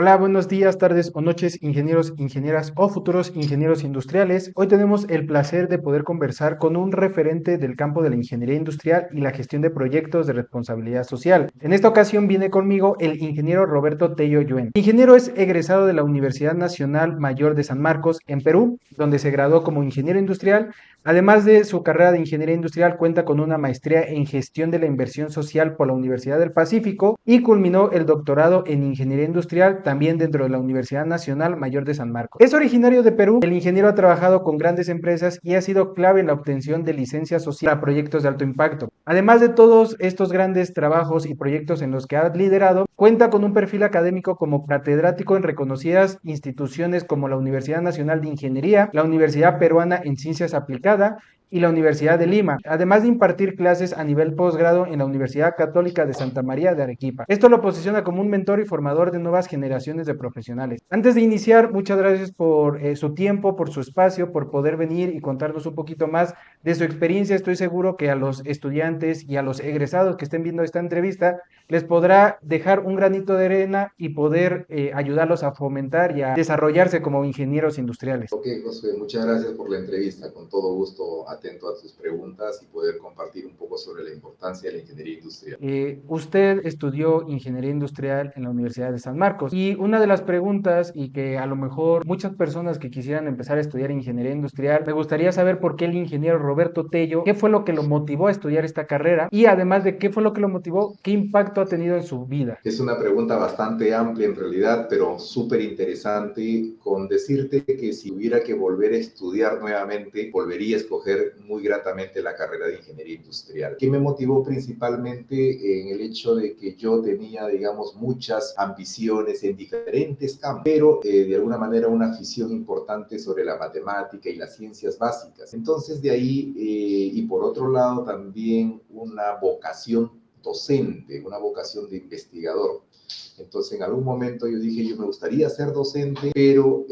Hola, buenos días, tardes o noches, ingenieros, ingenieras o futuros ingenieros industriales. Hoy tenemos el placer de poder conversar con un referente del campo de la ingeniería industrial y la gestión de proyectos de responsabilidad social. En esta ocasión viene conmigo el ingeniero Roberto Tello Yuen. El ingeniero es egresado de la Universidad Nacional Mayor de San Marcos en Perú, donde se graduó como ingeniero industrial. Además de su carrera de ingeniería industrial, cuenta con una maestría en gestión de la inversión social por la Universidad del Pacífico y culminó el doctorado en ingeniería industrial también dentro de la Universidad Nacional Mayor de San Marcos. Es originario de Perú. El ingeniero ha trabajado con grandes empresas y ha sido clave en la obtención de licencias sociales para proyectos de alto impacto. Además de todos estos grandes trabajos y proyectos en los que ha liderado, cuenta con un perfil académico como catedrático en reconocidas instituciones como la Universidad Nacional de Ingeniería, la Universidad Peruana en Ciencias Aplicadas y la Universidad de Lima, además de impartir clases a nivel posgrado en la Universidad Católica de Santa María de Arequipa. Esto lo posiciona como un mentor y formador de nuevas generaciones de profesionales. Antes de iniciar, muchas gracias por su tiempo, por su espacio, por poder venir y contarnos un poquito más de su experiencia. Estoy seguro que a los estudiantes y a los egresados que estén viendo esta entrevista les podrá dejar un granito de arena y poder ayudarlos a fomentar y a desarrollarse como ingenieros industriales. Ok, Josué, muchas gracias por la entrevista. Con todo gusto, atento a tus preguntas y poder compartir un poco sobre la importancia de la ingeniería industrial. Usted estudió ingeniería industrial en la Universidad de San Marcos y una de las preguntas y que a lo mejor muchas personas que quisieran empezar a estudiar ingeniería industrial, me gustaría saber por qué el ingeniero Roberto Tello, qué fue lo que lo motivó a estudiar esta carrera y además de qué fue lo que lo motivó, qué impacto ha tenido en su vida. Es una pregunta bastante amplia en realidad, pero súper interesante, con decirte que si hubiera que volver a estudiar nuevamente, volvería a escoger muy gratamente la carrera de ingeniería industrial. ¿Qué me motivó principalmente? En el hecho de que yo tenía, digamos, muchas ambiciones en diferentes campos, pero de alguna manera una afición importante sobre la matemática y las ciencias básicas. Entonces de ahí, y por otro lado también una vocación docente, una vocación de investigador. Entonces, en algún momento yo dije, yo me gustaría ser docente, pero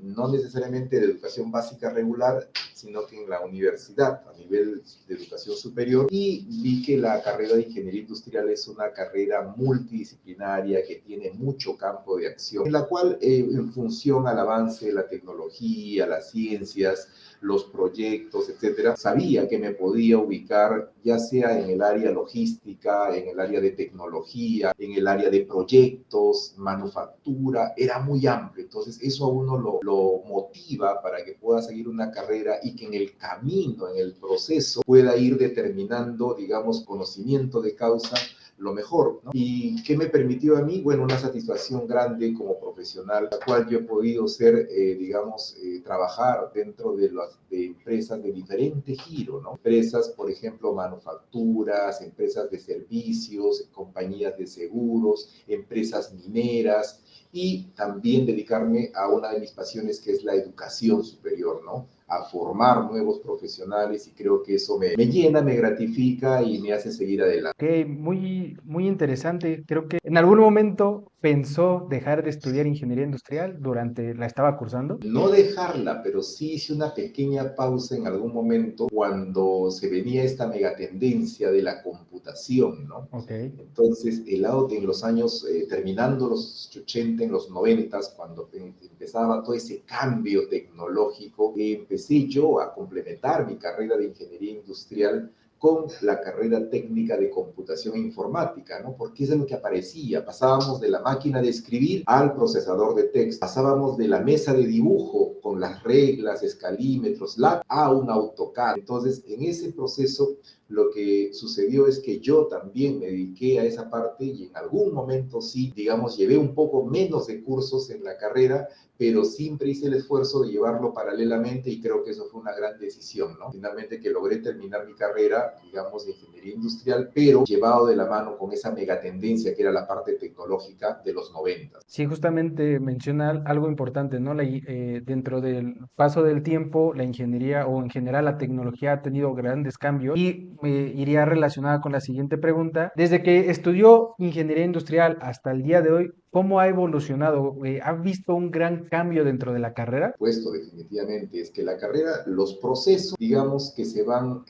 no necesariamente de educación básica regular, sino que en la universidad, a nivel de educación superior, y vi que la carrera de ingeniería industrial es una carrera multidisciplinaria que tiene mucho campo de acción, en la cual, en función al avance de la tecnología, las ciencias, los proyectos, etcétera, sabía que me podía ubicar ya sea en el área logística, en el área de tecnología, en el área de proyectos, manufactura, era muy amplio. Entonces eso a uno lo motiva para que pueda seguir una carrera y que en el camino, en el proceso, pueda ir determinando, digamos, conocimiento de causa lo mejor, ¿no? ¿Y qué me permitió a mí? Bueno, una satisfacción grande como profesional, la cual yo he podido ser, digamos, trabajar dentro de empresas de diferente giro, ¿no? Empresas, por ejemplo, manufacturas, empresas de servicios, compañías de seguros, empresas mineras, y también dedicarme a una de mis pasiones que es la educación superior, ¿no? A formar nuevos profesionales, y creo que eso me llena, me gratifica y me hace seguir adelante. Ok, muy interesante. Creo que en algún momento pensó dejar de estudiar ingeniería industrial durante la estaba cursando. No dejarla, pero sí hice una pequeña pausa en algún momento cuando se venía esta megatendencia de la computación, ¿no? Ok. Entonces, el lado en los años, terminando los 80, en los 90, cuando empezaba todo ese cambio tecnológico, empecé yo a complementar mi carrera de ingeniería industrial con la carrera técnica de computación e informática, ¿no? Porque eso es lo que aparecía. Pasábamos de la máquina de escribir al procesador de texto, pasábamos de la mesa de dibujo con las reglas, escalímetros, a un AutoCAD. Entonces, en ese proceso, lo que sucedió es que yo también me dediqué a esa parte y en algún momento sí, digamos, llevé un poco menos de cursos en la carrera, pero siempre hice el esfuerzo de llevarlo paralelamente y creo que eso fue una gran decisión, ¿no? Finalmente que logré terminar mi carrera, digamos, de ingeniería industrial, pero llevado de la mano con esa megatendencia que era la parte tecnológica de los 90. Sí, justamente menciona algo importante, ¿no? Dentro del paso del tiempo, la ingeniería o en general la tecnología ha tenido grandes cambios y me iría relacionada con la siguiente pregunta. Desde que estudió ingeniería industrial hasta el día de hoy, ¿Cómo ha evolucionado? ¿Ha visto un gran cambio dentro de la carrera? Puesto definitivamente es que la carrera, los procesos, digamos que se van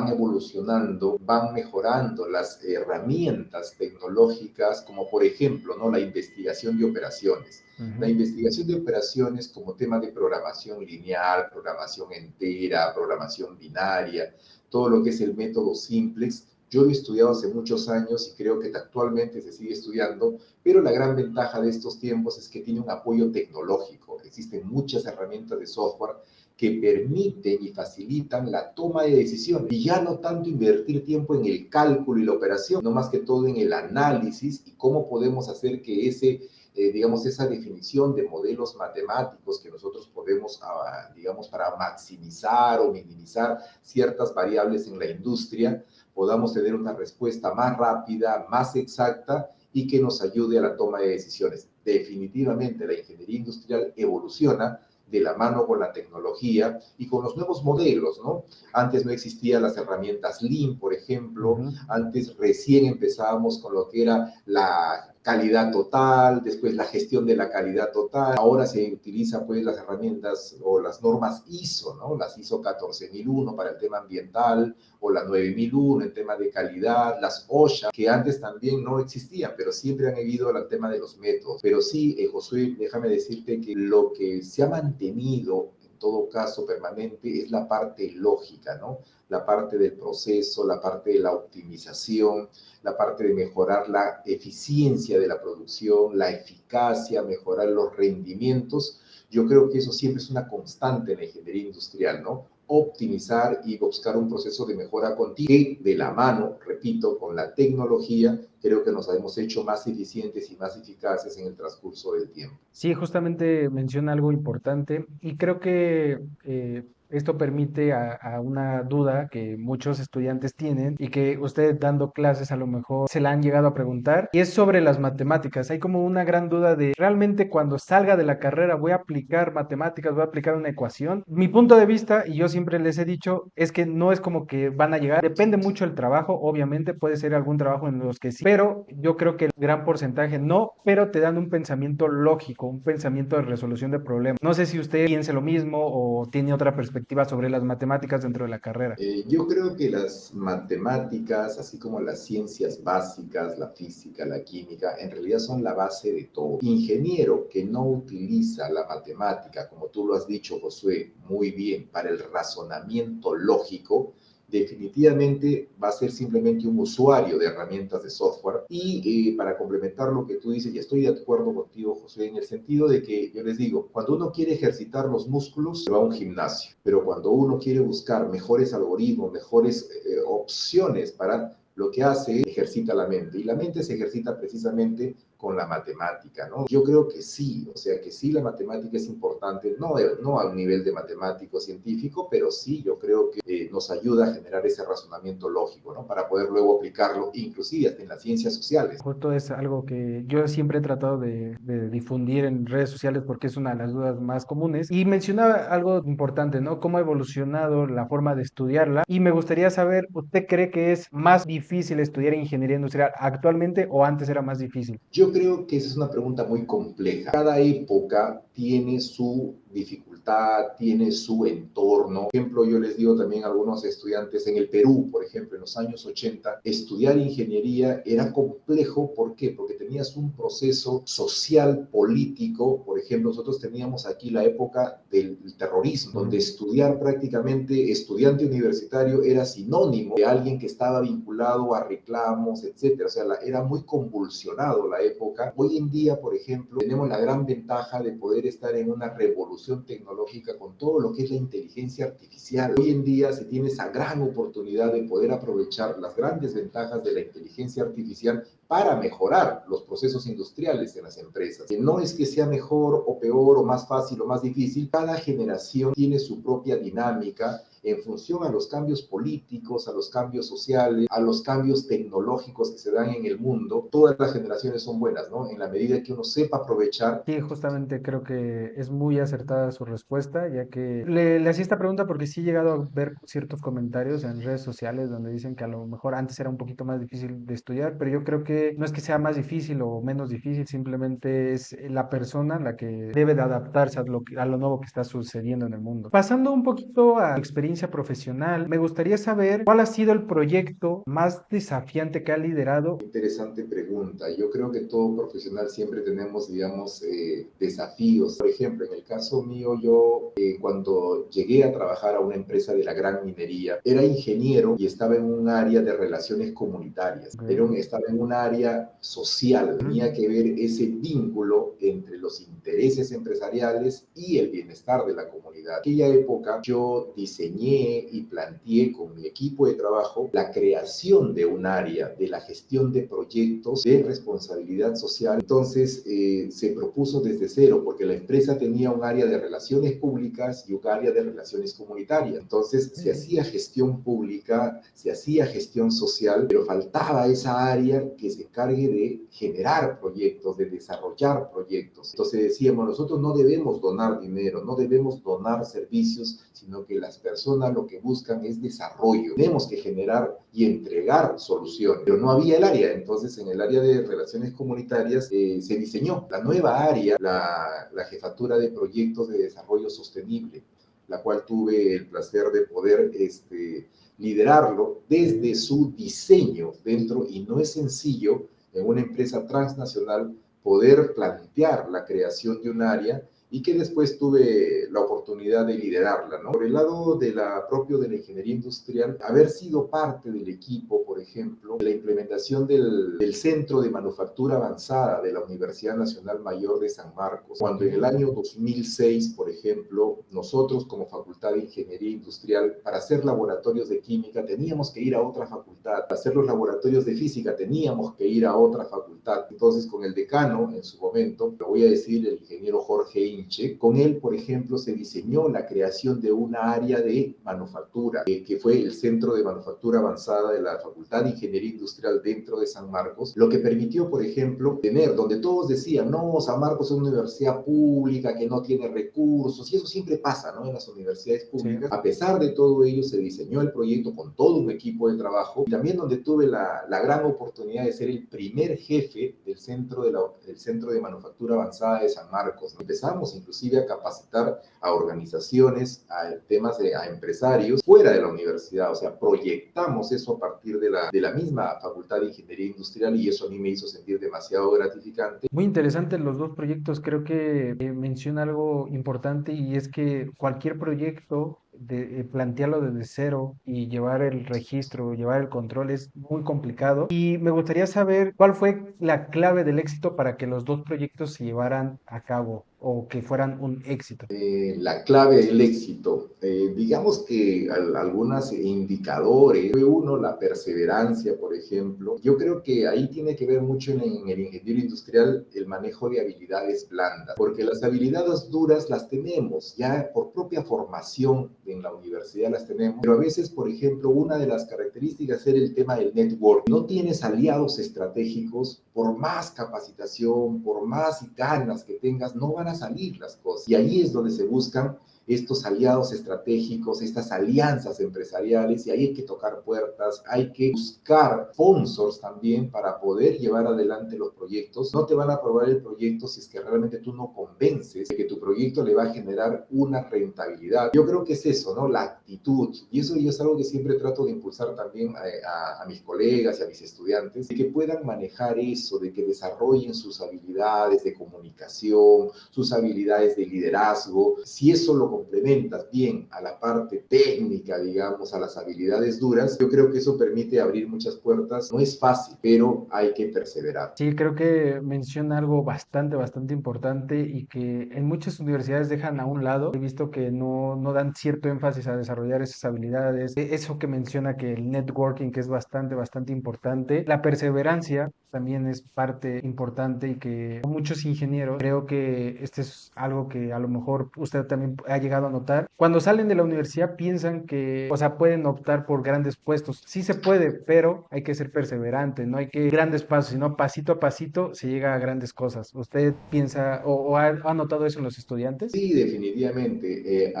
evolucionando, van mejorando las herramientas tecnológicas, como por ejemplo, ¿no? La investigación de operaciones. La Ujú. investigación de operaciones como tema de programación lineal, programación entera, programación binaria, todo lo que es el método simplex. Yo lo he estudiado hace muchos años y creo que actualmente se sigue estudiando, pero la gran ventaja de estos tiempos es que tiene un apoyo tecnológico. Existen muchas herramientas de software que permiten y facilitan la toma de decisiones. Y ya no tanto invertir tiempo en el cálculo y la operación, no más que todo en el análisis y cómo podemos hacer que digamos, esa definición de modelos matemáticos que nosotros podemos, digamos, para maximizar o minimizar ciertas variables en la industria, podamos tener una respuesta más rápida, más exacta y que nos ayude a la toma de decisiones. Definitivamente la ingeniería industrial evoluciona de la mano con la tecnología y con los nuevos modelos, ¿no? Antes no existían las herramientas Lean, por ejemplo, Ujú. antes recién empezábamos con lo que era la calidad total, después la gestión de la calidad total, ahora se utiliza pues las herramientas o las normas ISO, ¿no? Las ISO 14001 para el tema ambiental o la 9001 en tema de calidad, las OSHA, que antes también no existían, pero siempre han habido el tema de los métodos. Pero sí, Josué, déjame decirte que lo que se ha mantenido en todo caso permanente es la parte lógica, ¿no? La parte del proceso, la parte de la optimización, la parte de mejorar la eficiencia de la producción, la eficacia, mejorar los rendimientos. Yo creo que eso siempre es una constante en la ingeniería industrial, ¿no? Optimizar y buscar un proceso de mejora continua que de la mano, repito, con la tecnología, creo que nos hemos hecho más eficientes y más eficaces en el transcurso del tiempo. Sí, justamente menciona algo importante y creo que esto permite a una duda que muchos estudiantes tienen y que ustedes dando clases a lo mejor se la han llegado a preguntar y es sobre las matemáticas. Hay como una gran duda de realmente cuando salga de la carrera voy a aplicar matemáticas, voy a aplicar una ecuación. Mi punto de vista, y yo siempre les he dicho, es que no es como que van a llegar, depende mucho el trabajo, obviamente puede ser algún trabajo en los que sí, pero yo creo que el gran porcentaje no, pero te dan un pensamiento lógico, un pensamiento de resolución de problemas. No sé si usted piense lo mismo o tiene otra perspectiva sobre las matemáticas dentro de la carrera. Yo creo que las matemáticas, así como las ciencias básicas, la física, la química, en realidad son la base de todo. Ingeniero que no utiliza la matemática, como tú lo has dicho, Josué, muy bien, para el razonamiento lógico, definitivamente va a ser simplemente un usuario de herramientas de software. Y para complementar lo que tú dices, y estoy de acuerdo contigo, José, en el sentido de que yo les digo, cuando uno quiere ejercitar los músculos, se va a un gimnasio, pero cuando uno quiere buscar mejores algoritmos, mejores opciones para lo que hace, ejercita la mente. Y la mente se ejercita precisamente con la matemática, ¿no? Yo creo que sí, o sea que sí la matemática es importante, no a un nivel de matemático científico, pero sí yo creo que nos ayuda a generar ese razonamiento lógico, ¿no? Para poder luego aplicarlo, inclusive hasta en las ciencias sociales. Justo es algo que yo siempre he tratado de difundir en redes sociales porque es una de las dudas más comunes. Y mencionaba algo importante, ¿no? Cómo ha evolucionado la forma de estudiarla. Y me gustaría saber, ¿usted cree que es más difícil estudiar ingeniería industrial actualmente o antes era más difícil? Yo creo que esa es una pregunta muy compleja. Cada época tiene su dificultad, tiene su entorno. Por ejemplo, yo les digo también a algunos estudiantes en el Perú, por ejemplo, en los años 80, estudiar ingeniería era complejo. ¿Por qué? Porque tenías un proceso social, político. Por ejemplo, nosotros teníamos aquí la época del terrorismo, donde Ujú. estudiar prácticamente, estudiante universitario era sinónimo de alguien que estaba vinculado a reclamos, etcétera. O sea, era muy convulsionado la época. Hoy en día, por ejemplo, tenemos la gran ventaja de poder estar en una revolución tecnológica con todo lo que es la inteligencia artificial. Hoy en día se tiene esa gran oportunidad de poder aprovechar las grandes ventajas de la inteligencia artificial para mejorar los procesos industriales en las empresas. Que no es que sea mejor o peor o más fácil o más difícil, cada generación tiene su propia dinámica en función a los cambios políticos, a los cambios sociales, a los cambios tecnológicos que se dan en el mundo. Todas las generaciones son buenas, ¿no? En la medida que uno sepa aprovechar. Sí, justamente creo que es muy acertada su respuesta, ya que le hacía esta pregunta porque sí he llegado a ver ciertos comentarios en redes sociales donde dicen que a lo mejor antes era un poquito más difícil de estudiar, pero yo creo que no es que sea más difícil o menos difícil, simplemente es la persona la que debe de adaptarse a lo nuevo que está sucediendo en el mundo. Pasando un poquito a tu experiencia profesional, me gustaría saber cuál ha sido el proyecto más desafiante que ha liderado. Interesante pregunta. Yo creo que todo profesional siempre tenemos, digamos, desafíos. Por ejemplo, en el caso mío, yo cuando llegué a trabajar a una empresa de la gran minería, era ingeniero y estaba en un área de relaciones comunitarias. Ok. Estaba en un área social. Ujú. Tenía que ver ese vínculo entre los intereses empresariales y el bienestar de la comunidad. En aquella época yo diseñé y planteé con mi equipo de trabajo la creación de un área de la gestión de proyectos de responsabilidad social. Entonces se propuso desde cero, porque la empresa tenía un área de relaciones públicas y un área de relaciones comunitarias. Entonces se hacía gestión pública, se hacía gestión social, pero faltaba esa área que se encargue de generar proyectos, de desarrollar proyectos. Entonces decíamos, nosotros no debemos donar dinero, no debemos donar servicios, sino que las personas lo que buscan es desarrollo. Tenemos que generar y entregar soluciones, pero no había el área. Entonces, en el área de relaciones comunitarias se diseñó la nueva área, la jefatura de proyectos de desarrollo sostenible, la cual tuve el placer de poder liderarlo desde su diseño dentro, y no es sencillo en una empresa transnacional poder plantear la creación de un área y que después tuve la oportunidad de liderarla, ¿no? Por el lado de propio de la ingeniería industrial, haber sido parte del equipo, por ejemplo, de la implementación del Centro de Manufactura Avanzada de la Universidad Nacional Mayor de San Marcos, cuando en el año 2006, por ejemplo, nosotros como Facultad de Ingeniería Industrial, para hacer laboratorios de química teníamos que ir a otra facultad, para hacer los laboratorios de física teníamos que ir a otra facultad. Entonces, con el decano, en su momento, lo voy a decir, el ingeniero Jorge Inche, con él, por ejemplo, se diseñó la creación de una área de manufactura, que fue el Centro de Manufactura Avanzada de la Facultad de Ingeniería Industrial dentro de San Marcos, lo que permitió, por ejemplo, tener, donde todos decían, no, San Marcos es una universidad pública que no tiene recursos, y eso siempre pasa, ¿no? En las universidades Sí. públicas. A pesar de todo ello, se diseñó el proyecto con todo un equipo de trabajo, y también donde tuve la gran oportunidad de ser el primer jefe del Centro de Manufactura Avanzada de San Marcos. Empezamos inclusive a capacitar a organizaciones, a empresarios fuera de la universidad, o sea, proyectamos eso a partir de la misma Facultad de Ingeniería Industrial, y eso a mí me hizo sentir demasiado gratificante. Muy interesantes los dos proyectos, creo que menciona algo importante y es que cualquier proyecto, plantearlo desde cero y llevar el registro, llevar el control es muy complicado. Y me gustaría saber cuál fue la clave del éxito para que los dos proyectos se llevaran a cabo o que fueran un éxito. La clave del éxito. Digamos que algunos indicadores, fue uno, la perseverancia, por ejemplo. Yo creo que ahí tiene que ver mucho en el ingeniero industrial el manejo de habilidades blandas, porque las habilidades duras las tenemos, ya por propia formación en la universidad las tenemos, pero a veces, por ejemplo, una de las características es el tema del network. No tienes aliados estratégicos, por más capacitación, por más ganas que tengas, no van a salir las cosas. Y ahí es donde se buscan estos aliados estratégicos, estas alianzas empresariales, y ahí hay que tocar puertas, hay que buscar sponsors también para poder llevar adelante los proyectos. No te van a aprobar el proyecto si es que realmente tú no convences de que tu proyecto le va a generar una rentabilidad. Yo creo que es eso, ¿no? La actitud. Y eso yo es algo que siempre trato de impulsar también a mis colegas y a mis estudiantes, de que puedan manejar eso, de que desarrollen sus habilidades de comunicación, sus habilidades de liderazgo. Si eso lo complementas bien a la parte técnica, digamos, a las habilidades duras, yo creo que eso permite abrir muchas puertas. No es fácil, pero hay que perseverar. Sí, creo que menciona algo bastante importante y que en muchas universidades dejan a un lado. He visto que no dan cierto énfasis a desarrollar esas habilidades. Eso que menciona que el networking, que es bastante importante. La perseverancia también es parte importante y que muchos ingenieros, creo que este es algo que a lo mejor usted también ha llegado llegado a notar, cuando salen de la universidad piensan que, o sea, pueden optar por grandes puestos. Sí se puede, pero hay que ser perseverante, no hay que grandes pasos, sino pasito a pasito se llega a grandes cosas. ¿Usted piensa o ha notado eso en los estudiantes? Sí, definitivamente.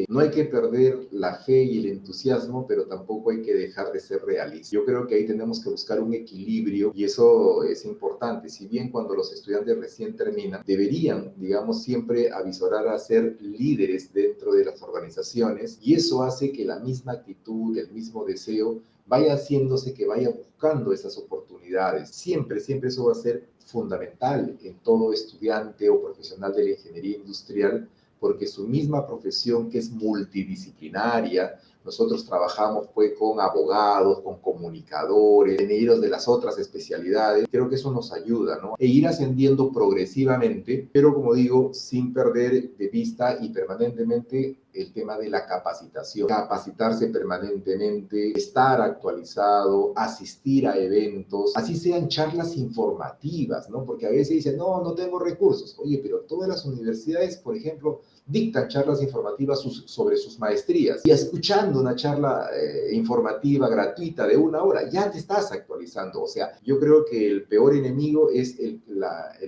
No hay que perder la fe y el entusiasmo, pero tampoco hay que dejar de ser realistas. Yo creo que ahí tenemos que buscar un equilibrio y eso es importante. Si bien cuando los estudiantes recién terminan, deberían, digamos, siempre avisorar a ser líderes dentro de las organizaciones y eso hace que la misma actitud, el mismo deseo vaya haciéndose que vaya buscando esas oportunidades. Siempre, siempre eso va a ser fundamental en todo estudiante o profesional de la ingeniería industrial, porque su misma profesión, que es multidisciplinaria, nosotros trabajamos pues con abogados, con comunicadores, ingenieros de las otras especialidades, creo que eso nos ayuda, ¿no? E ir ascendiendo progresivamente, pero como digo, sin perder de vista y permanentemente el tema de la capacitación, capacitarse permanentemente, estar actualizado, asistir a eventos, así sean charlas informativas, ¿no? Porque a veces dicen, no, no tengo recursos. Oye, pero todas las universidades, por ejemplo, dictan charlas informativas sobre sus maestrías y escuchando una charla informativa gratuita de 1 hora, ya te estás actualizando. O sea, yo creo que el peor enemigo es el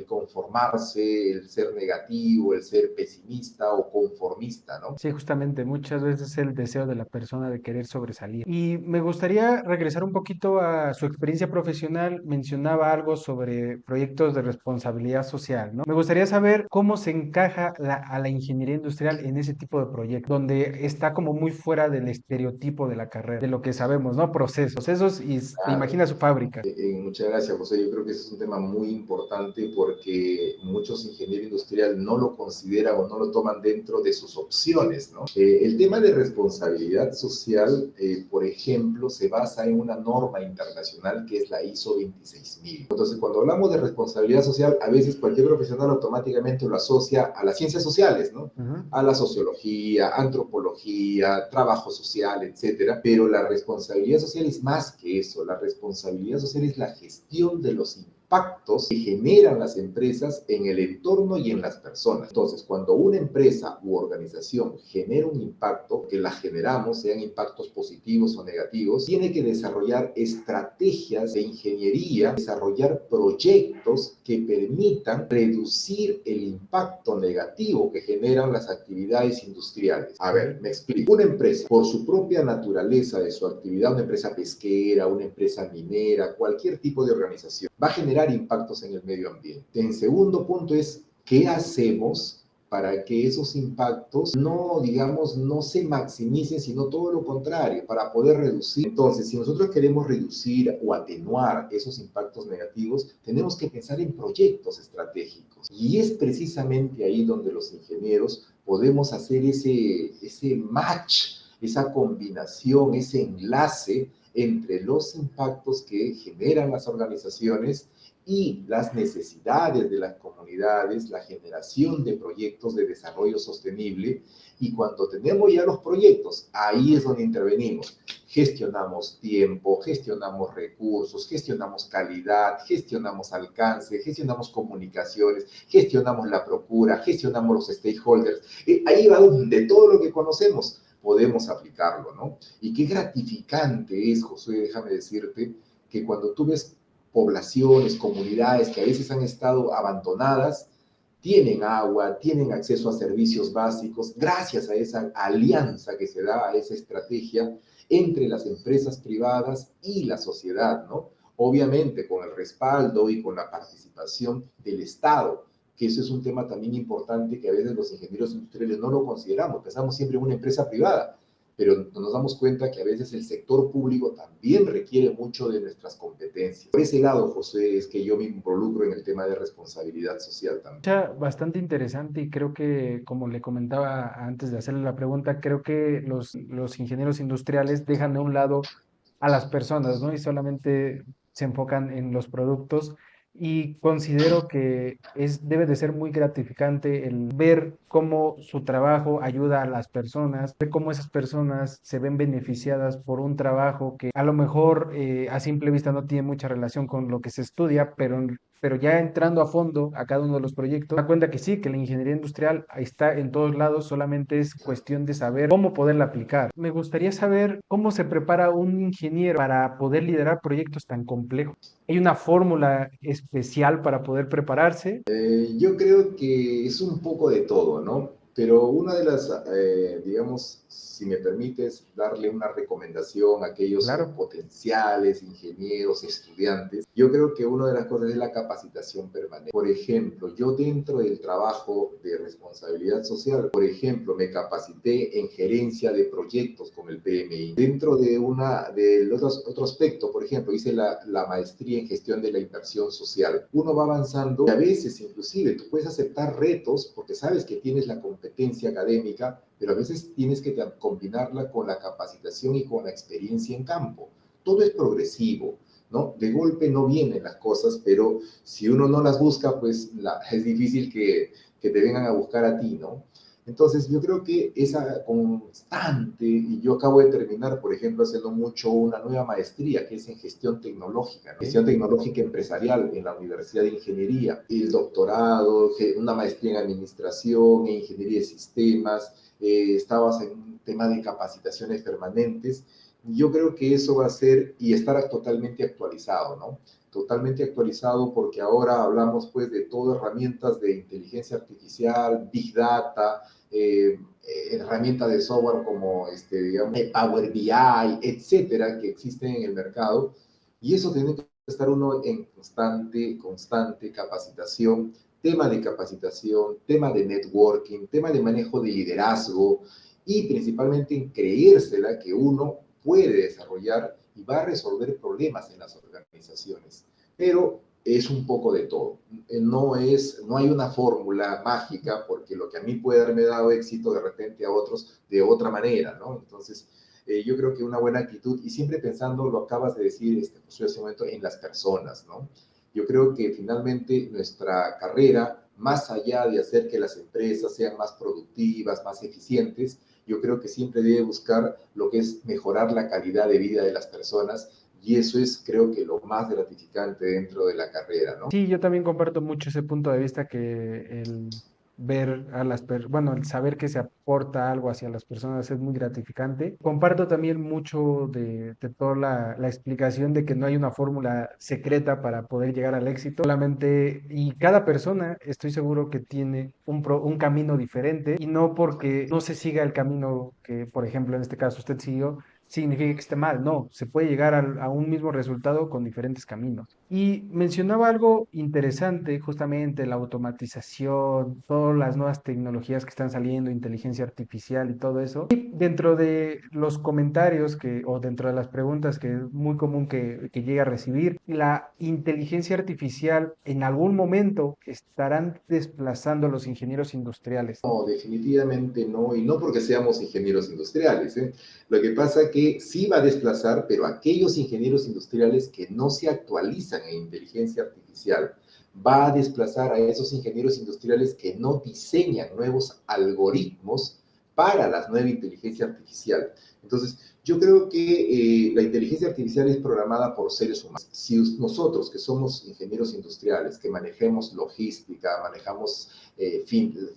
conformarse, el ser negativo, el ser pesimista o conformista, ¿no? Sí, justamente, muchas veces es el deseo de la persona de querer sobresalir. Y me gustaría regresar un poquito a su experiencia profesional. Mencionaba algo sobre proyectos de responsabilidad social, ¿no? Me gustaría saber cómo se encaja a la ingeniería industrial en ese tipo de proyectos, donde está como muy fuera del estereotipo de la carrera, de lo que sabemos, ¿no? Procesos y te Claro. imagina su fábrica. Muchas gracias, José. Yo creo que ese es un tema muy importante porque muchos ingenieros industriales no lo consideran o no lo toman dentro de sus opciones, ¿no? El tema de responsabilidad social, por ejemplo, se basa en una norma internacional que es la ISO 26000. Entonces, cuando hablamos de responsabilidad social, a veces cualquier profesional automáticamente lo asocia a las ciencias sociales, ¿no? Ujú. A la sociología, antropología, trabajo social, etcétera. Pero la responsabilidad social es más que eso. La responsabilidad social es la gestión de los impactos que generan las empresas en el entorno y en las personas. Entonces, cuando una empresa u organización genera un impacto, que la generamos, sean impactos positivos o negativos, tiene que desarrollar estrategias de ingeniería, desarrollar proyectos que permitan reducir el impacto negativo que generan las actividades industriales. A ver, me explico. Una empresa, por su propia naturaleza de su actividad, una empresa pesquera, una empresa minera, cualquier tipo de organización, va a generar impactos en el medio ambiente. En segundo punto es, ¿qué hacemos para que esos impactos no, digamos, no se maximicen, sino todo lo contrario, para poder reducir? Entonces, si nosotros queremos reducir o atenuar esos impactos negativos, tenemos que pensar en proyectos estratégicos. Y es precisamente ahí donde los ingenieros podemos hacer ese match, esa combinación, ese enlace entre los impactos que generan las organizaciones y las necesidades de las comunidades, la generación de proyectos de desarrollo sostenible. Y cuando tenemos ya los proyectos, ahí es donde intervenimos. Gestionamos tiempo, gestionamos recursos, gestionamos calidad, gestionamos alcance, gestionamos comunicaciones, gestionamos la procura, gestionamos los stakeholders. Ahí va de todo lo que conocemos, podemos aplicarlo, ¿no? Y qué gratificante es, Josué, déjame decirte, que cuando tú ves poblaciones, comunidades que a veces han estado abandonadas, tienen agua, tienen acceso a servicios básicos, gracias a esa alianza que se da, a esa estrategia entre las empresas privadas y la sociedad, ¿no? Obviamente con el respaldo y con la participación del Estado, que eso es un tema también importante que a veces los ingenieros industriales no lo consideramos, pensamos siempre en una empresa privada, pero nos damos cuenta que a veces el sector público también requiere mucho de nuestras competencias. Por ese lado, José, es que yo me involucro en el tema de responsabilidad social también. Bastante interesante y creo que, como le comentaba antes de hacerle la pregunta, creo que los ingenieros industriales dejan de un lado a las personas, ¿no? Y solamente se enfocan en los productos y considero que debe de ser muy gratificante el ver cómo su trabajo ayuda a las personas, ver cómo esas personas se ven beneficiadas por un trabajo que a lo mejor a simple vista no tiene mucha relación con lo que se estudia, pero pero ya entrando a fondo a cada uno de los proyectos, da cuenta que sí, que la ingeniería industrial está en todos lados, solamente es cuestión de saber cómo poderla aplicar. Me gustaría saber cómo se prepara un ingeniero para poder liderar proyectos tan complejos. ¿Hay una fórmula especial para poder prepararse? Yo creo que es un poco de todo, ¿no? Pero una de las, digamos, si me permites darle una recomendación a aquellos Claro, potenciales ingenieros, estudiantes, yo creo que una de las cosas es la capacitación permanente. Por ejemplo, yo dentro del trabajo de responsabilidad social, por ejemplo, me capacité en gerencia de proyectos con el PMI. Dentro de del otro aspecto, por ejemplo, hice la maestría en gestión de la inversión social. Uno va avanzando y a veces inclusive tú puedes aceptar retos porque sabes que tienes la competencia académica, pero a veces tienes que combinarla con la capacitación y con la experiencia en campo. Todo es progresivo, ¿no? De golpe no vienen las cosas, pero si uno no las busca, pues es difícil que te vengan a buscar a ti, ¿no? Entonces, yo creo que esa constante, y yo acabo de terminar, por ejemplo, haciendo mucho una nueva maestría que es en gestión tecnológica, ¿no? ok. Gestión tecnológica empresarial en la Universidad de Ingeniería, el doctorado, una maestría en administración, en ingeniería de sistemas, estabas en un tema de capacitaciones permanentes. Yo creo que eso va a ser y estar totalmente actualizado, ¿no? Totalmente actualizado porque ahora hablamos pues de todas herramientas de inteligencia artificial, big data, herramientas de software como digamos, Power BI, etcétera, que existen en el mercado. Y eso tiene que estar uno en constante capacitación, tema de capacitación, tema de networking, tema de manejo de liderazgo y principalmente en creérsela que uno puede desarrollar y va a resolver problemas en las organizaciones. Pero es un poco de todo. No hay una fórmula mágica, porque lo que a mí puede haberme dado éxito de repente a otros de otra manera, ¿no? Entonces, yo creo que una buena actitud, y siempre pensando, lo acabas de decir, Josué, hace un momento, en las personas, ¿no? Yo creo que finalmente nuestra carrera, más allá de hacer que las empresas sean más productivas, más eficientes, yo creo que siempre debe buscar lo que es mejorar la calidad de vida de las personas y eso es, creo que, lo más gratificante dentro de la carrera, ¿no? Sí, yo también comparto mucho ese punto de vista que el ver a las personas, bueno, el saber que se aporta algo hacia las personas es muy gratificante. Comparto también mucho de toda la explicación de que no hay una fórmula secreta para poder llegar al éxito, solamente, y cada persona estoy seguro que tiene un camino diferente y no porque no se siga el camino que, por ejemplo, en este caso usted siguió, significa que esté mal, no, se puede llegar a un mismo resultado con diferentes caminos. Y mencionaba algo interesante, justamente la automatización, todas las nuevas tecnologías que están saliendo, inteligencia artificial y todo eso. Y dentro de los comentarios o dentro de las preguntas que es muy común que llegue a recibir, la inteligencia artificial en algún momento estarán desplazando a los ingenieros industriales. No, definitivamente no, y no porque seamos ingenieros industriales, ¿eh? Lo que pasa es que sí va a desplazar, pero aquellos ingenieros industriales que no se actualizan en inteligencia artificial, va a desplazar a esos ingenieros industriales que no diseñan nuevos algoritmos para la nueva inteligencia artificial. Entonces, yo creo que la inteligencia artificial es programada por seres humanos. Si nosotros, que somos ingenieros industriales, que manejemos logística, manejamos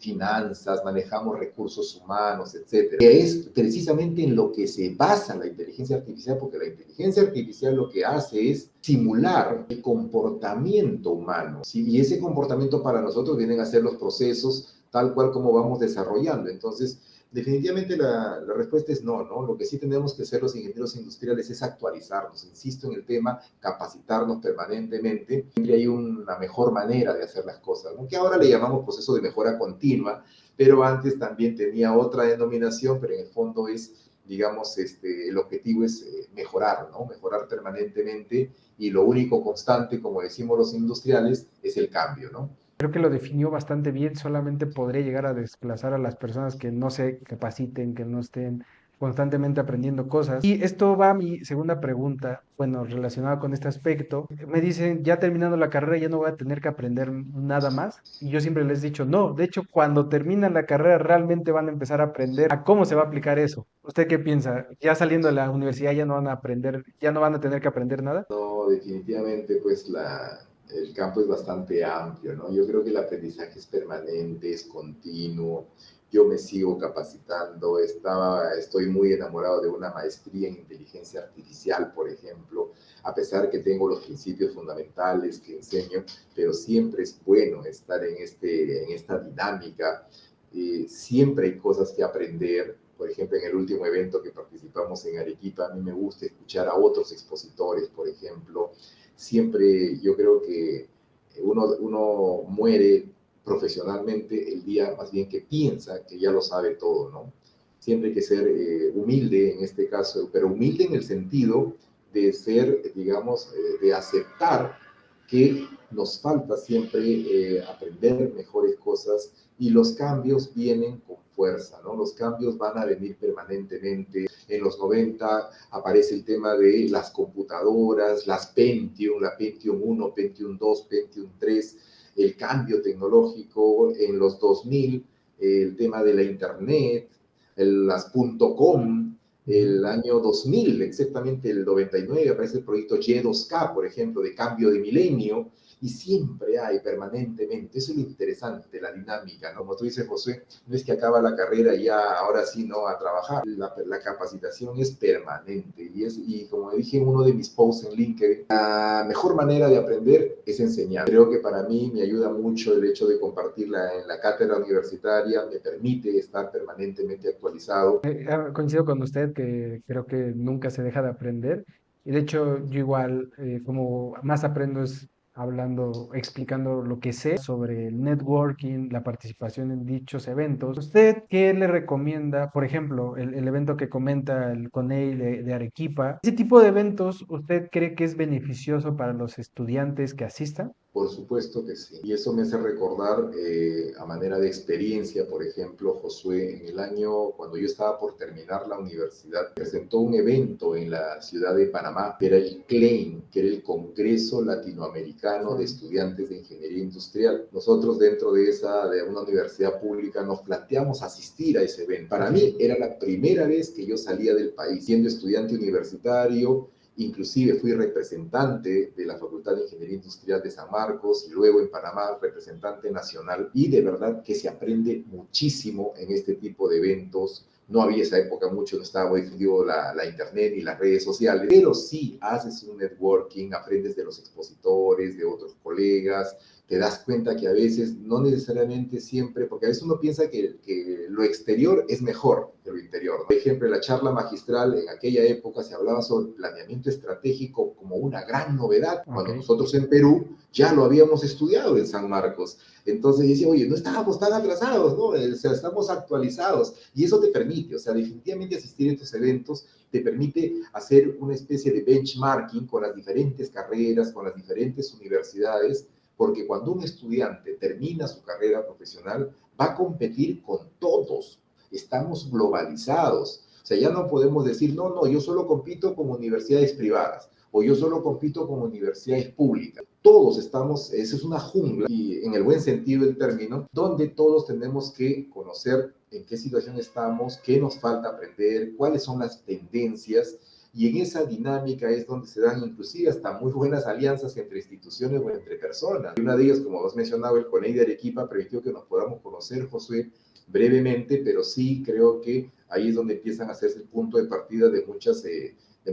finanzas, manejamos recursos humanos, etcétera, que es precisamente en lo que se basa la inteligencia artificial, porque la inteligencia artificial lo que hace es simular el comportamiento humano, ¿sí? Y ese comportamiento para nosotros vienen a ser los procesos tal cual como vamos desarrollando. Entonces, definitivamente la respuesta es no, ¿no? Lo que sí tenemos que hacer los ingenieros industriales es actualizarnos, insisto en el tema, capacitarnos permanentemente. Siempre hay una mejor manera de hacer las cosas, ¿no? Que ahora le llamamos proceso de mejora continua, pero antes también tenía otra denominación, pero en el fondo es, digamos, el objetivo es mejorar, ¿no? Mejorar permanentemente y lo único constante, como decimos los industriales, es el cambio, ¿no? Creo que lo definió bastante bien, solamente podría llegar a desplazar a las personas que no se capaciten, que no estén constantemente aprendiendo cosas. Y esto va a mi segunda pregunta, bueno, relacionada con este aspecto. Me dicen, ya terminando la carrera ya no voy a tener que aprender nada más. Y yo siempre les he dicho, no, de hecho, cuando terminan la carrera realmente van a empezar a aprender a cómo se va a aplicar eso. ¿Usted qué piensa? Ya saliendo de la universidad ya no van a aprender, ya no van a tener que aprender nada. No, definitivamente, pues El campo es bastante amplio, ¿no? Yo creo que el aprendizaje es permanente, es continuo. Yo me sigo capacitando, estoy muy enamorado de una maestría en inteligencia artificial, por ejemplo, a pesar que tengo los principios fundamentales que enseño, pero siempre es bueno estar en esta dinámica. Siempre hay cosas que aprender. Por ejemplo, en el último evento que participamos en Arequipa, a mí me gusta escuchar a otros expositores, por ejemplo. Siempre yo creo que uno muere profesionalmente el día más bien que piensa que ya lo sabe todo, ¿no? Siempre hay que ser humilde en este caso, pero humilde en el sentido de ser, digamos, de aceptar que nos falta siempre aprender mejores cosas y los cambios vienen con fuerza, ¿no? Los cambios van a venir permanentemente. En los 90 aparece el tema de las computadoras, las Pentium, la Pentium 1, Pentium 2, Pentium 3, el cambio tecnológico en los 2000, el tema de la Internet, las .com, el año 2000, exactamente el 99, aparece el proyecto Y2K, por ejemplo, de cambio de milenio, y siempre hay permanentemente, eso es lo interesante, la dinámica, ¿no? Como tú dices, José, no es que acaba la carrera y ya ahora sí no a trabajar, la capacitación es permanente y como dije en uno de mis posts en LinkedIn, la mejor manera de aprender es enseñar. Creo que para mí me ayuda mucho el hecho de compartirla en la cátedra universitaria, me permite estar permanentemente actualizado. Coincido con usted que creo que nunca se deja de aprender. Y de hecho, yo igual, como más aprendo es hablando, explicando lo que sé sobre el networking, la participación en dichos eventos. ¿Usted qué le recomienda? Por ejemplo, el evento que comenta el CONEI de Arequipa. ¿Ese tipo de eventos usted cree que es beneficioso para los estudiantes que asistan? Por supuesto que sí. Y eso me hace recordar a manera de experiencia, por ejemplo, Josué, en el año cuando yo estaba por terminar la universidad, presentó un evento en la ciudad de Panamá, que era el CLAIM, que era el Congreso Latinoamericano de Sí. Estudiantes de Ingeniería Industrial. Nosotros dentro de una universidad pública, nos planteamos asistir a ese evento. Para mí era la primera vez que yo salía del país, siendo estudiante universitario. Inclusive fui representante de la Facultad de Ingeniería Industrial de San Marcos y luego en Panamá representante nacional. Y de verdad que se aprende muchísimo en este tipo de eventos. No había esa época mucho, no estaba muy difundido la internet y las redes sociales, pero sí haces un networking, aprendes de los expositores, de otros colegas, te das cuenta que a veces no necesariamente siempre, porque a veces uno piensa que lo exterior es mejor que lo interior, ¿no? Por ejemplo, en la charla magistral en aquella época se hablaba sobre planeamiento estratégico como una gran novedad, Ok. cuando nosotros en Perú ya lo habíamos estudiado en San Marcos. Entonces decía, oye, no estábamos tan atrasados, ¿no? O sea, estamos actualizados y eso te permite, o sea, definitivamente asistir a estos eventos te permite hacer una especie de benchmarking con las diferentes carreras, con las diferentes universidades, porque cuando un estudiante termina su carrera profesional, va a competir con todos. Estamos globalizados. O sea, ya no podemos decir, no, no, yo solo compito con universidades privadas o yo solo compito con universidades públicas. Todos estamos, eso es una jungla, y en el buen sentido del término, donde todos tenemos que conocer en qué situación estamos, qué nos falta aprender, cuáles son las tendencias, y en esa dinámica es donde se dan inclusive hasta muy buenas alianzas entre instituciones o entre personas. Y una de ellas, como has mencionado, el CONEI de Arequipa permitió que nos podamos conocer, Josué, brevemente, pero sí creo que ahí es donde empiezan a hacerse el punto de partida de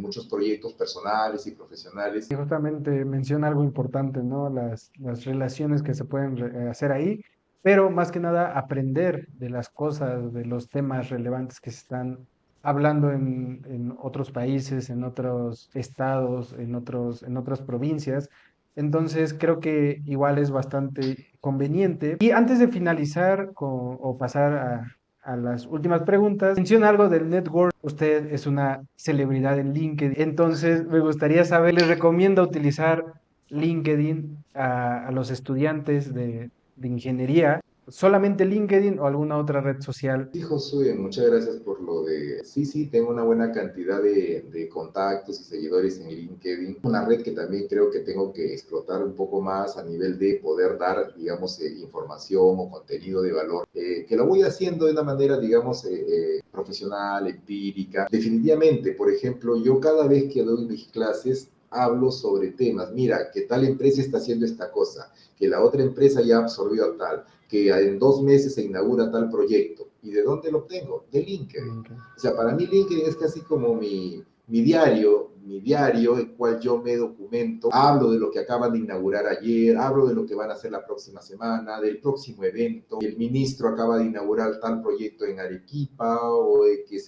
muchos proyectos personales y profesionales. Y justamente menciona algo importante, ¿no? Las relaciones que se pueden hacer ahí, pero más que nada aprender de las cosas, de los temas relevantes que se están hablando en otros países, en otros estados, en otras provincias. Entonces, creo que igual es bastante conveniente. Y antes de finalizar o pasar a las últimas preguntas, menciona algo del network. Usted es una celebridad en LinkedIn, entonces me gustaría saber, ¿les recomienda utilizar LinkedIn a los estudiantes de ingeniería? ¿Solamente LinkedIn o alguna otra red social? Sí, Josué, muchas gracias por lo de... Sí, sí, tengo una buena cantidad de contactos y seguidores en LinkedIn. Una red que también creo que tengo que explotar un poco más a nivel de poder dar, digamos, información o contenido de valor, que lo voy haciendo de una manera, digamos, profesional, empírica. Definitivamente, por ejemplo, yo cada vez que doy mis clases, hablo sobre temas, mira, que tal empresa está haciendo esta cosa, que la otra empresa ya absorbió a tal, que en 2 meses se inaugura tal proyecto. ¿Y de dónde lo obtengo? De LinkedIn. LinkedIn. O sea, para mí LinkedIn es casi como mi diario, el cual yo me documento, hablo de lo que acaban de inaugurar ayer, hablo de lo que van a hacer la próxima semana, del próximo evento, el ministro acaba de inaugurar tal proyecto en Arequipa, o de que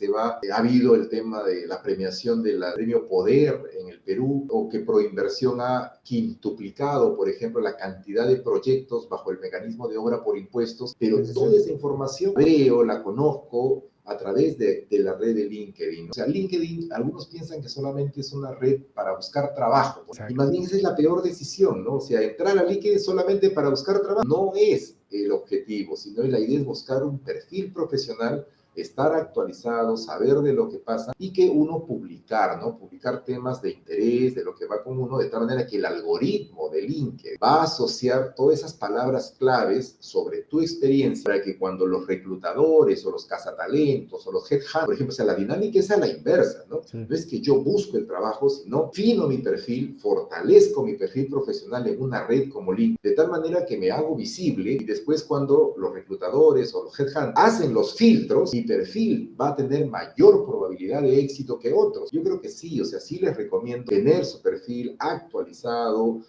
ha habido el tema de la premiación del premio Poder en el Perú, o que Proinversión ha quintuplicado, por ejemplo, la cantidad de proyectos bajo el mecanismo de obra por impuestos, pero Sí, sí, toda sí. esa información veo, la conozco a través de la red de LinkedIn. O sea, LinkedIn, algunos piensan que solamente es una red para buscar trabajo, y Exacto. más bien esa es la peor decisión, ¿no? O sea, entrar a LinkedIn solamente para buscar trabajo no es el objetivo, sino la idea es buscar un perfil profesional, estar actualizado, saber de lo que pasa y que uno publicar, ¿no? Publicar temas de interés, de lo que va con uno, de tal manera que el algoritmo de LinkedIn va a asociar todas esas palabras claves sobre tu experiencia para que cuando los reclutadores o los cazatalentos o los headhunters, por ejemplo, o sea, la dinámica es a la inversa, ¿no? Sí. No es que yo busco el trabajo, sino fino mi perfil, fortalezco mi perfil profesional en una red como LinkedIn, de tal manera que me hago visible y después cuando los reclutadores o los headhunters hacen los filtros, mi perfil va a tener mayor probabilidad de éxito que otros. Yo creo que sí, o sea, sí les recomiendo tener su perfil actualizado,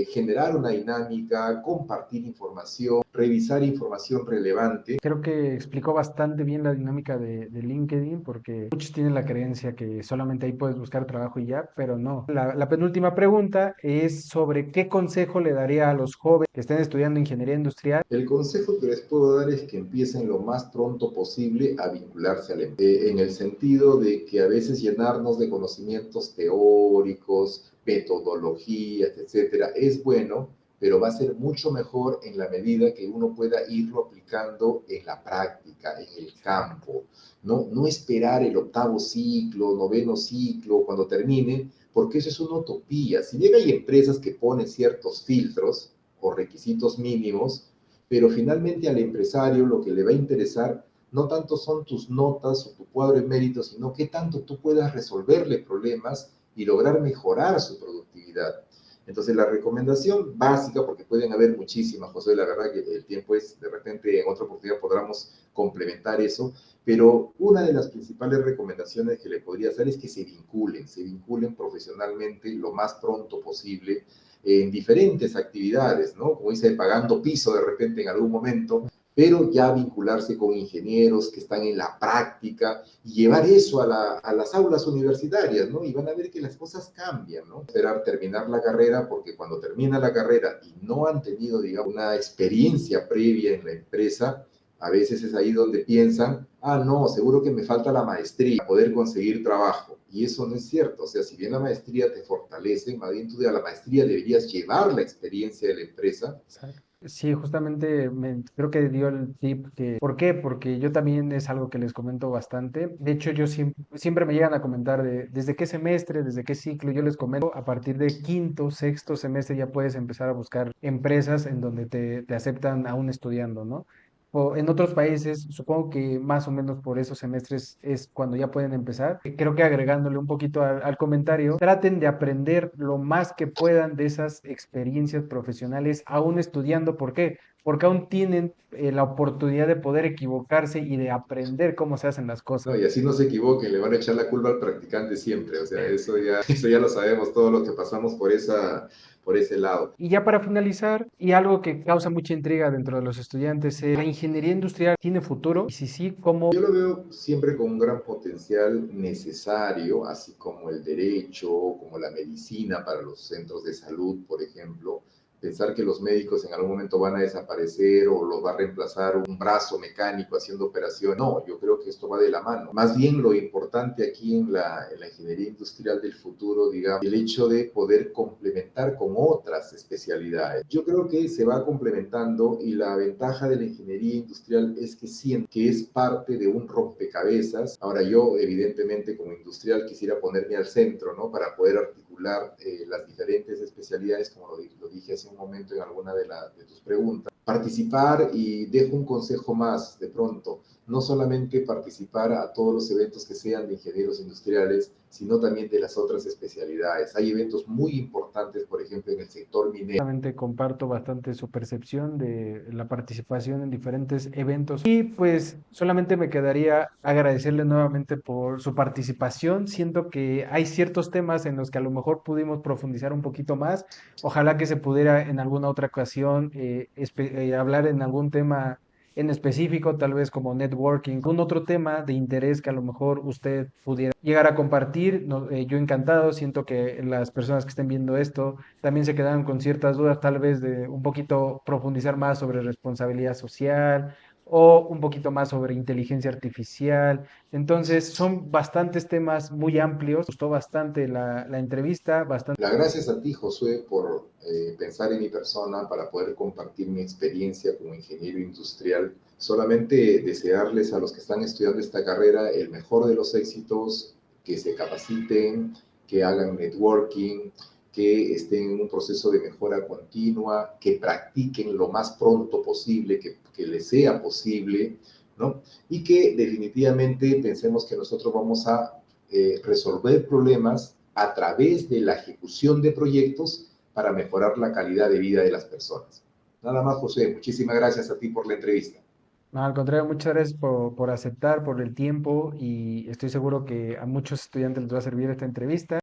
generar una dinámica, compartir información, revisar información relevante. Creo que explicó bastante bien la dinámica de LinkedIn porque muchos tienen la creencia que solamente ahí puedes buscar trabajo y ya, pero no. La penúltima pregunta es sobre qué consejo le daría a los jóvenes que estén estudiando ingeniería industrial. El consejo que les puedo dar es que empiecen lo más pronto posible a vincularse al en el sentido de que a veces llenarnos de conocimientos teóricos, metodologías, etcétera, es bueno, pero va a ser mucho mejor en la medida que uno pueda irlo aplicando en la práctica, en el campo. No esperar el octavo ciclo, noveno ciclo, cuando termine, porque eso es una utopía. Si bien hay empresas que ponen ciertos filtros o requisitos mínimos, pero finalmente al empresario lo que le va a interesar no tanto son tus notas o tu cuadro de méritos, sino qué tanto tú puedas resolverle problemas y lograr mejorar su productividad. Entonces, la recomendación básica, porque pueden haber muchísimas, José, la verdad que el tiempo es, de repente en otra oportunidad podamos complementar eso, pero una de las principales recomendaciones que le podría hacer es que se vinculen profesionalmente lo más pronto posible en diferentes actividades, ¿no? Como dice, pagando piso de repente en algún momento, pero ya vincularse con ingenieros que están en la práctica y llevar eso a las aulas universitarias, ¿no? Y van a ver que las cosas cambian, ¿no? Esperar terminar la carrera, porque cuando termina la carrera y no han tenido, digamos, una experiencia previa en la empresa, a veces es ahí donde piensan, ah, no, seguro que me falta la maestría para poder conseguir trabajo. Y eso no es cierto. O sea, si bien la maestría te fortalece, más bien tú de la maestría deberías llevar la experiencia de la empresa. Exacto. Sí, justamente creo que dio el tip que, ¿por qué? Porque yo también es algo que les comento bastante. De hecho, yo siempre me llegan a comentar desde qué semestre, desde qué ciclo, yo les comento, a partir de quinto, sexto semestre ya puedes empezar a buscar empresas en donde te aceptan aún estudiando, ¿no? O en otros países, supongo que más o menos por esos semestres es cuando ya pueden empezar. Creo que agregándole un poquito al comentario, traten de aprender lo más que puedan de esas experiencias profesionales, aún estudiando. ¿Por qué? Porque aún tienen la oportunidad de poder equivocarse y de aprender cómo se hacen las No, cosas. y así no se equivoquen, le van a echar la culpa al practicante siempre. O sea, eso ya lo sabemos todos los que pasamos por ese lado. Y ya para finalizar, y algo que causa mucha intriga dentro de los estudiantes, ¿la ingeniería industrial tiene futuro? Y si sí, ¿cómo? Yo lo veo siempre con un gran potencial necesario, así como el derecho, como la medicina para los centros de salud, por ejemplo. Pensar que los médicos en algún momento van a desaparecer o los va a reemplazar un brazo mecánico haciendo operación. No, yo creo que esto va de la mano. Más bien lo importante aquí en la ingeniería industrial del futuro, digamos, el hecho de poder complementar con otras especialidades. Yo creo que se va complementando y la ventaja de la ingeniería industrial es que siento que es parte de un rompecabezas. Ahora yo, evidentemente, como industrial quisiera ponerme al centro, ¿no? Para poder articular las diferentes especialidades, como lo dije hace un momento en alguna de tus preguntas. Participar, y dejo un consejo más de pronto, no solamente participar a todos los eventos que sean de ingenieros industriales, sino también de las otras especialidades. Hay eventos muy importantes, por ejemplo, en el sector minero. Realmente comparto bastante su percepción de la participación en diferentes eventos y pues solamente me quedaría agradecerle nuevamente por su participación. Siento que hay ciertos temas en los que a lo mejor pudimos profundizar un poquito más. Ojalá que se pudiera en alguna otra ocasión hablar en algún tema en específico, tal vez como networking, un otro tema de interés que a lo mejor usted pudiera llegar a compartir. Yo encantado, siento que las personas que estén viendo esto también se quedaron con ciertas dudas, tal vez de un poquito profundizar más sobre responsabilidad social o un poquito más sobre inteligencia artificial. Entonces, son bastantes temas muy amplios. Me gustó bastante la entrevista, bastante. Las gracias a ti, Josué, por pensar en mi persona para poder compartir mi experiencia como ingeniero industrial. Solamente desearles a los que están estudiando esta carrera el mejor de los éxitos, que se capaciten, que hagan networking, que estén en un proceso de mejora continua, que practiquen lo más pronto posible, que les sea posible, ¿no? Y que definitivamente pensemos que nosotros vamos a resolver problemas a través de la ejecución de proyectos para mejorar la calidad de vida de las personas. Nada más, José, muchísimas gracias a ti por la entrevista. No, al contrario, muchas gracias por aceptar, por el tiempo y estoy seguro que a muchos estudiantes les va a servir esta entrevista.